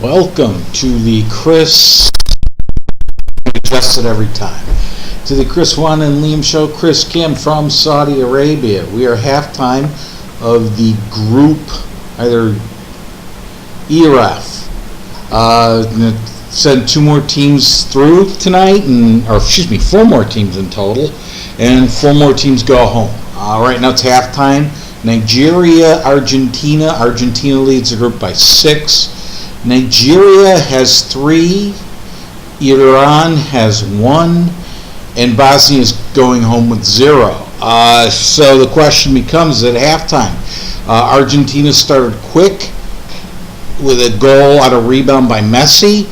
Welcome to the Chris, adjusted every time, to the Chris, Wanda, and Liam show. Chris Kim from Saudi Arabia. We are halftime of the group, either E or F. Send two more teams through tonight, four more teams in total, and four more teams go home. Right now it's halftime. Nigeria, Argentina. Argentina leads the group by 6. Nigeria has 3, Iran has 1, and Bosnia is going home with 0. So the question becomes at halftime, Argentina started quick with a goal on a rebound by Messi,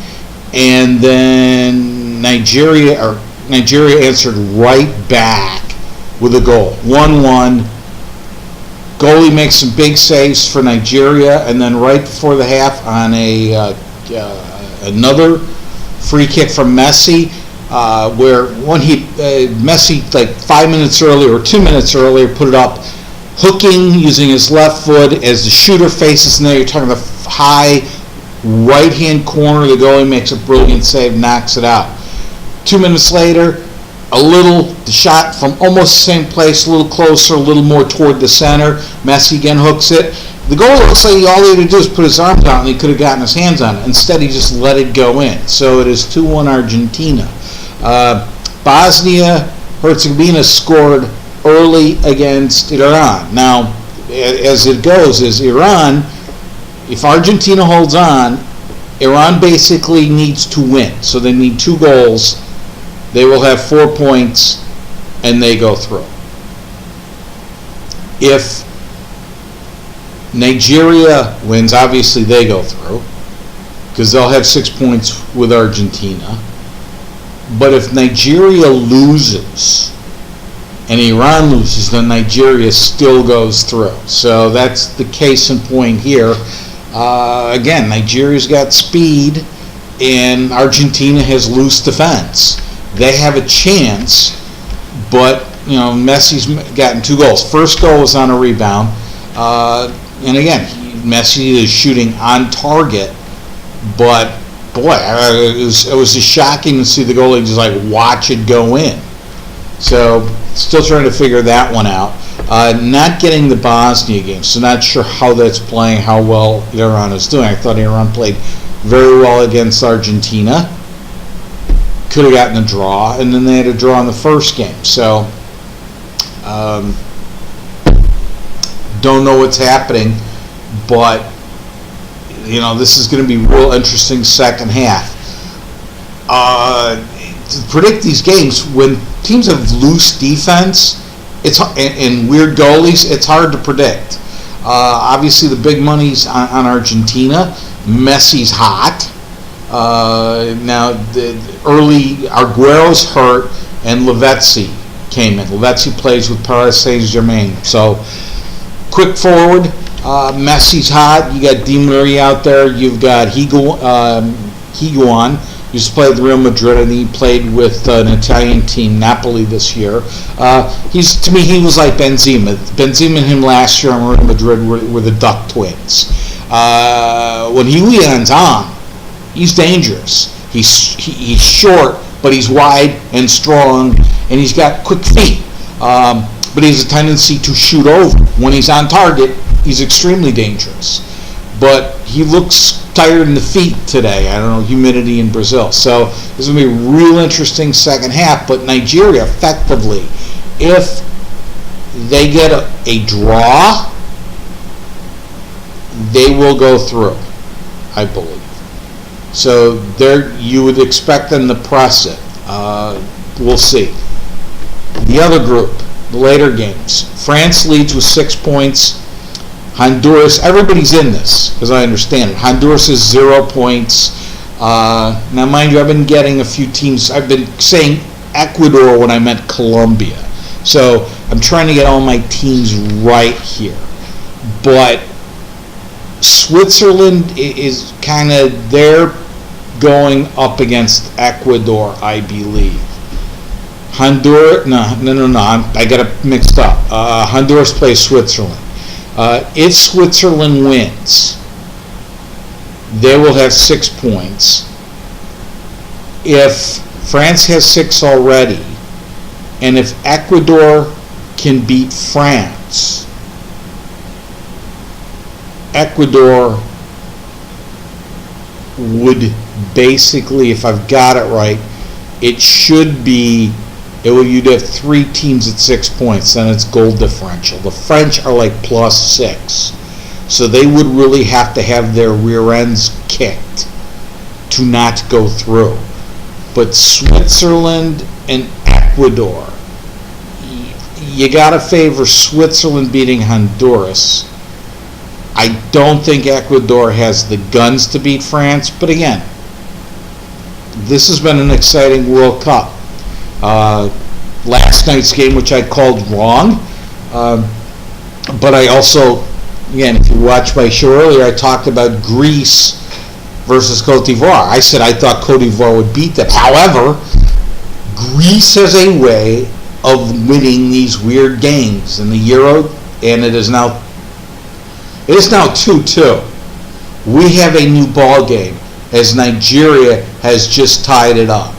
and then Nigeria answered right back with a goal, 1-1. Goalie makes some big saves for Nigeria, and then right before the half on another free kick from Messi, where Messi, like 5 minutes earlier or 2 minutes earlier, put it up, hooking using his left foot as the shooter faces in there. You're talking the high right-hand corner. The goalie makes a brilliant save, knocks it out. 2 minutes later, the shot from almost the same place, a little closer, a little more toward the center. Messi again hooks it. The goal looks like all he had to do is put his arms out and he could have gotten his hands on it. Instead, he just let it go in. So it is 2-1 Argentina. Bosnia-Herzegovina scored early against Iran. Now, as it goes, is Iran, if Argentina holds on, Iran basically needs to win. So they need 2 goals. They will have 4 points, and they go through. If Nigeria wins, obviously they go through, because they'll have 6 points with Argentina. But if Nigeria loses and Iran loses, then Nigeria still goes through. So that's the case in point here. Again, Nigeria's got speed, and Argentina has loose defense. They have a chance, but Messi's gotten 2 goals. First goal was on a rebound, and again, Messi is shooting on target. But boy, it was just shocking to see the goalie just watch it go in. So still trying to figure that one out. Not getting the Bosnia game, so not sure how that's playing, how well Iran is doing. I thought Iran played very well against Argentina. Could have gotten a draw, and then they had a draw in the first game. So, don't know what's happening, but this is going to be real interesting second half. To predict these games, when teams have loose defense, and weird goalies, it's hard to predict. Obviously, the big money's on Argentina. Messi's hot. Now, early Arguero's hurt, and Lavezzi came in. Lavezzi plays with Paris Saint-Germain. So, quick forward, Messi's hot. You got Di Maria out there. You've got Higuain. Used to play with Real Madrid, and he played with an Italian team, Napoli, this year. To me, he was like Benzema. Benzema and him last year on Real Madrid were the Duck twins. When Higuain's on, he's dangerous. He's short, but he's wide and strong, and he's got quick feet. But he has a tendency to shoot over. When he's on target, he's extremely dangerous. But he looks tired in the feet today. I don't know, humidity in Brazil. So this is going to be a real interesting second half. But Nigeria, effectively, if they get a draw, they will go through, I believe. So there, you would expect them to press it. We'll see. The other group, the later games. France leads with 6 points. Honduras, everybody's in this, as I understand it. Honduras is 0 points. Now, mind you, I've been getting a few teams. I've been saying Ecuador when I meant Colombia. So I'm trying to get all my teams right here. But Switzerland is kind of, they're going up against Ecuador, I believe. Honduras, no, I got it mixed up. Honduras plays Switzerland. If Switzerland wins, they will have 6 points. If France has 6 already, and if Ecuador can beat France, Ecuador would basically, if I've got it right, you'd have 3 teams at 6 points, then it's goal differential. The French are like +6. So they would really have to have their rear ends kicked to not go through. But Switzerland and Ecuador, you got to favor Switzerland beating Honduras. I don't think Ecuador has the guns to beat France, but again, this has been an exciting World Cup. Last night's game, which I called wrong, but I also, again, if you watched my show earlier, I talked about Greece versus Cote d'Ivoire. I said I thought Cote d'Ivoire would beat them. However, Greece has a way of winning these weird games in the Euro, and it is now 2-2. We have a new ball game as Nigeria has just tied it up.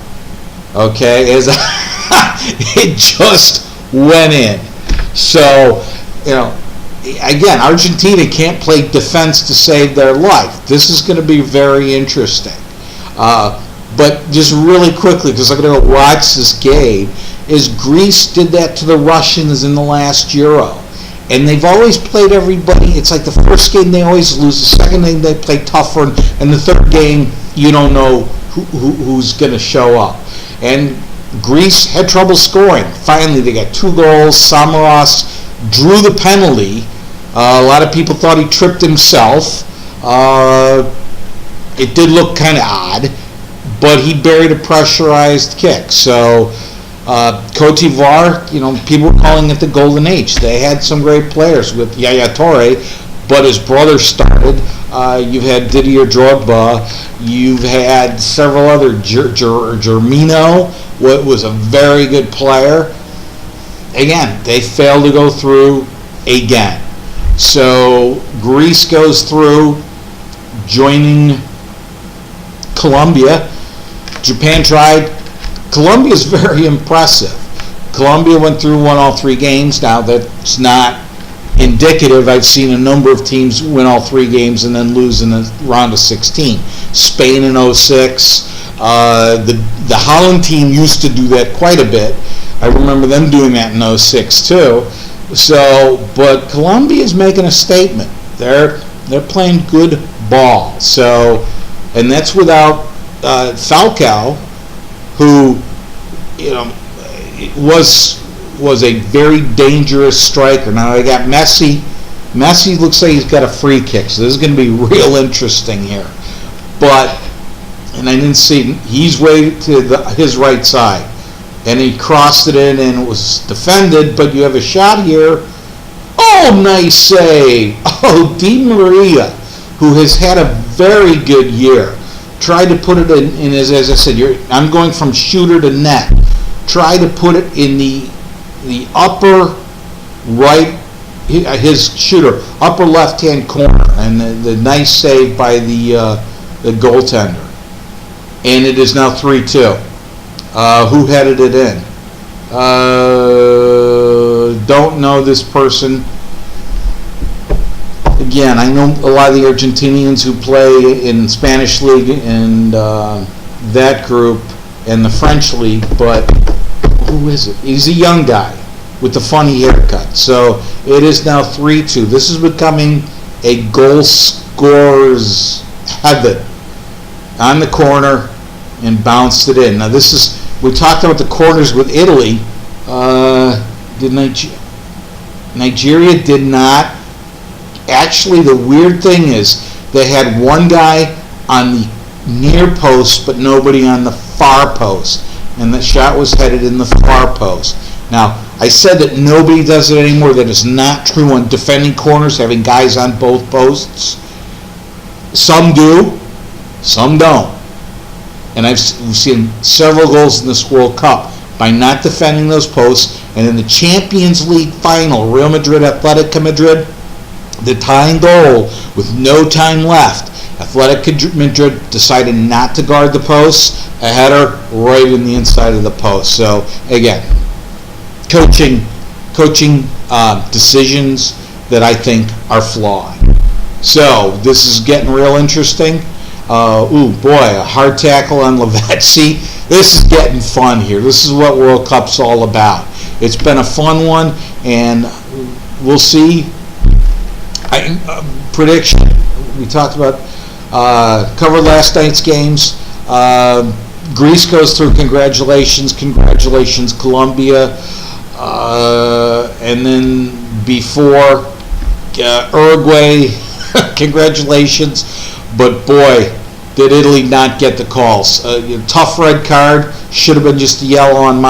Okay, it just went in. So, again, Argentina can't play defense to save their life. This is going to be very interesting. But just really quickly, because I'm going to watch this game, is Greece did that to the Russians in the last Euro. And they've always played everybody. It's like the first game they always lose, the second game they play tougher, and the third game you don't know who's going to show up. And Greece had trouble scoring. Finally, they got 2 goals. Samaras drew the penalty. A lot of people thought he tripped himself. It did look kind of odd, but he buried a pressurized kick. So Cote d'Ivoire, people were calling it the golden age. They had some great players with Yaya Toure, but his brother started. You've had Didier Drogba. You've had several other. Germino was a very good player. Again, they failed to go through again. So Greece goes through, joining Colombia. Japan tried. Colombia is very impressive. Colombia went through, won all 3 games. Now, that's not indicative. I've seen a number of teams win all 3 games and then lose in the round of 16. Spain in 06. The Holland team used to do that quite a bit. I remember them doing that in 06 too. So, but Colombia is making a statement. They're playing good ball. So, and that's without Falcao, who was a very dangerous striker. Now they got Messi. Messi looks like he's got a free kick, so this is going to be real interesting here. And I didn't see, he's way to his right side, and he crossed it in and it was defended, but you have a shot here. Oh, nice save. Oh, Di Maria, who has had a very good year, tried to put it in as I said, I'm going from shooter to net. Try to put it in the upper right, his shooter, upper left-hand corner, and the nice save by the goaltender. And it is now 3-2. Who headed it in? Don't know this person. Again, I know a lot of the Argentinians who play in Spanish League and that group and the French League, but who is it? He's a young guy with the funny haircut. So it is now 3-2. This is becoming a goal scorer's heaven. On the corner and bounced it in. Now we talked about the corners with Italy. Nigeria did not. Actually, the weird thing is they had one guy on the near post but nobody on the far post, and the shot was headed in the far post. Now, I said that nobody does it anymore. That is not true on defending corners, having guys on both posts. Some do, some don't. And we've seen several goals in this World Cup by not defending those posts. And in the Champions League final, Real Madrid, Atletico Madrid, the tying goal with no time left. Athletic Madrid decided not to guard the post. A header right in the inside of the post. So again, coaching decisions that I think are flawed. So this is getting real interesting. A hard tackle on Lavezzi. This is getting fun here. This is what World Cup's all about. It's been a fun one, and we'll see. Prediction. We talked about, covered last night's games. Greece goes through. Congratulations, Colombia. And then before Uruguay, congratulations. But boy, did Italy not get the calls. Tough red card. Should have been just a yellow on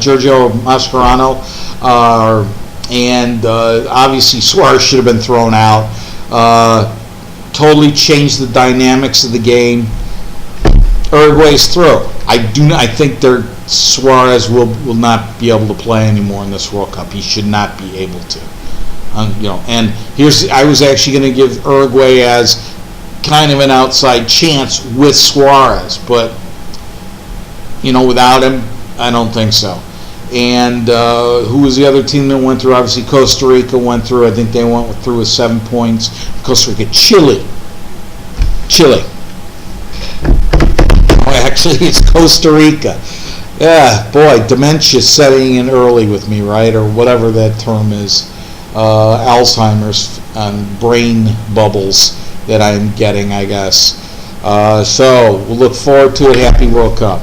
Giorgio Mascherano. And obviously Suarez should have been thrown out. Totally changed the dynamics of the game. Uruguay's through. I think Suarez will not be able to play anymore in this World Cup. He should not be able to. And I was actually going to give Uruguay as kind of an outside chance with Suarez, but without him, I don't think so. And who was the other team that went through? Obviously, Costa Rica went through. I think they went through with 7 points. Costa Rica, Chile. Actually, it's Costa Rica. Yeah, boy, dementia's setting in early with me, right? Or whatever that term is. Alzheimer's and brain bubbles that I'm getting, I guess. So we'll look forward to it. Happy World Cup.